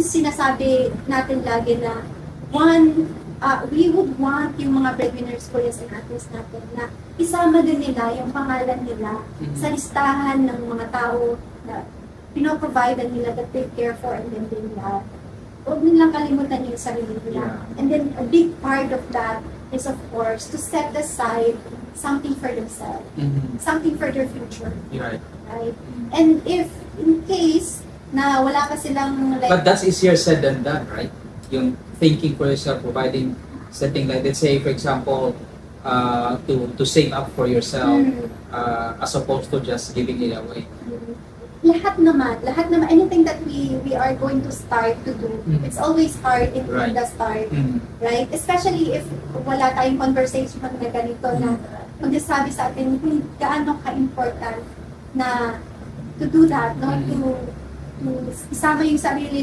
sinasabi natin lagi na we would want yung mga breadwinners ko and athletes natin na isama din nila yung pangalan nila sa listahan ng mga tao na pinoprovidean nila that they care for and then they love. Huwag nilang kalimutan yung sarili nila. And then a big part of that is of course to set aside something for themselves, something for their future. Right. Right? And if in case na wala ka silang like, But that's easier said than done, right? Yung thinking for yourself, providing setting like, let's say for example, to save up for yourself, as opposed to just giving it away. lahat naman, anything that we are going to start to do, it's always hard in the start, right? Especially if wala tayong conversation na ganito na magsasabi sa atin kung gaano ka-important na to do that, no? To isama yung sarili